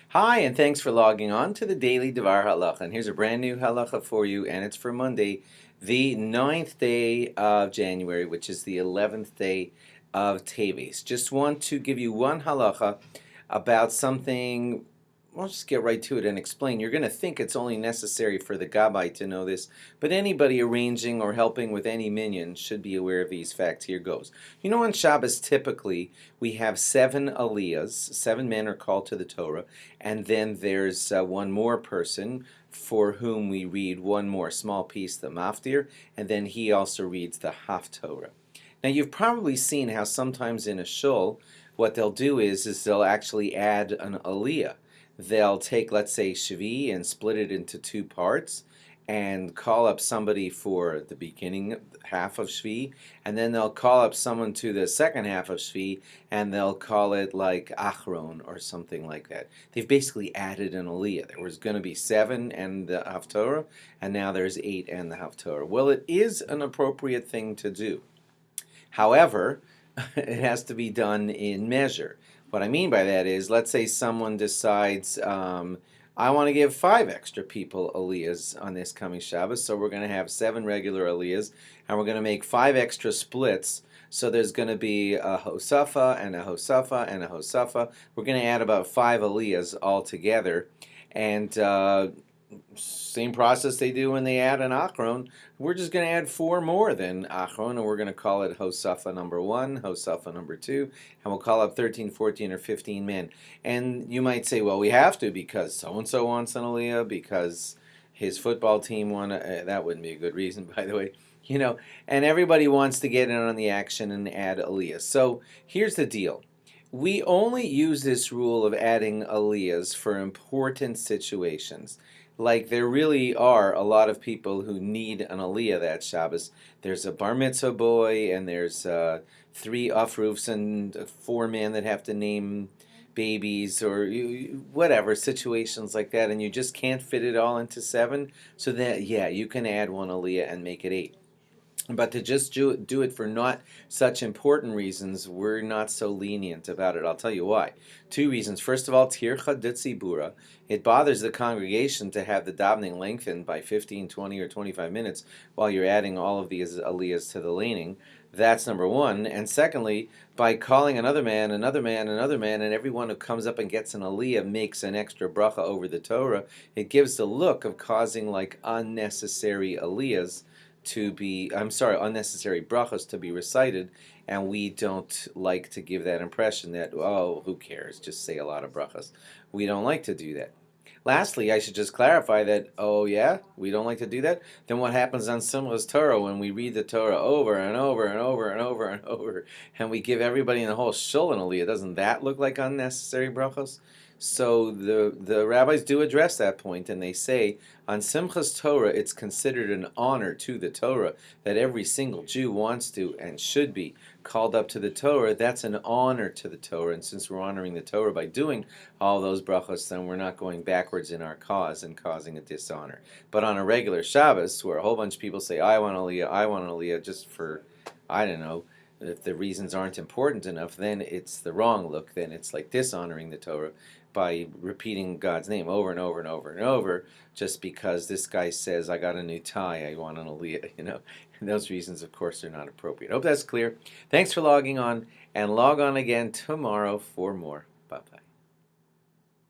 Hi, and thanks for logging on to the Daily DVAR Halacha. And here's a brand new halacha for you, and it's for Monday, the 9th day of January, which is the 11th day of Teves. Just want to give you one halacha about something. I'll just get right to it and explain. You're going to think it's only necessary for the gabbai to know this, but anybody arranging or helping with any minyan should be aware of these facts. Here goes. You know, on Shabbos, typically, we have 7 aliyohs. 7 men are called to the Torah, and then there's one more person for whom we read one more small piece, the maftir, and then he also reads the haftorah. Now, you've probably seen how sometimes in a shul, what they'll do is they'll actually add an aliyah. They'll take, let's say, Shvi and split it into 2 parts and call up somebody for the beginning half of Shvi, and then they'll call up someone to the second half of Shvi, and they'll call it like Achron or something like that. They've basically added an aliyah. There was going to be 7 and the Haftorah, and now there's 8 and the Haftorah. Well, it is an appropriate thing to do. However, it has to be done in measure. What I mean by that is, let's say someone decides, I want to give 5 extra people aliyahs on this coming Shabbos, so we're going to have 7 regular aliyahs, and we're going to make 5 extra splits. So there's going to be a hosafa and a hosafa and a hosafa. We're going to add about 5 aliyahs all together, and same process they do when they add an achron. We're just going to add 4 more than achron, and we're going to call it hosafa number 1, hosafa number 2, and we'll call up 13, 14, or 15 men. And you might say, well, we have to because so-and-so wants an aliyah, because his football team won. That wouldn't be a good reason, by the way. You know, and everybody wants to get in on the action and add aliyah. So here's the deal. We only use this rule of adding aliyahs for important situations. Like, there really are a lot of people who need an aliyah that Shabbos. There's a bar mitzvah boy, and there's 3 aufrufs and 4 men that have to name babies, or whatever, situations like that, and you just can't fit it all into 7. So that, yeah, you can add 1 aliyah and make it 8. But to just do it for not such important reasons, we're not so lenient about it. I'll tell you why. 2 reasons. First of all, tircha ditzibura. It bothers the congregation to have the davening lengthened by 15, 20, or 25 minutes while you're adding all of these aliyahs to the laning. That's number 1. And secondly, by calling another man, another man, another man, and everyone who comes up and gets an aliyah makes an extra bracha over the Torah, it gives the look of causing like unnecessary aliyahs to be, unnecessary brachos to be recited, and we don't like to give that impression that, oh, who cares, just say a lot of brachos. We don't like to do that. Lastly, I should just clarify that, oh yeah, we don't like to do that? Then what happens on Shabbos Torah when we read the Torah over and over and over and over and over, and we give everybody in the whole shul an aliyah? Doesn't that look like unnecessary brachos? So the rabbis do address that point, and they say on Simchas Torah it's considered an honor to the Torah that every single Jew wants to and should be called up to the Torah. That's an honor to the Torah, and since we're honoring the Torah by doing all those brachos, then we're not going backwards in our cause and causing a dishonor. But on a regular Shabbos, where a whole bunch of people say, I want an aliyah, just for, I don't know, if the reasons aren't important enough, then it's the wrong look. Then it's like dishonoring the Torah by repeating God's name over and over and over and over, just because this guy says, I got a new tie, I want an aliyah, you know. And those reasons, of course, are not appropriate. Hope that's clear. Thanks for logging on, and log on again tomorrow for more.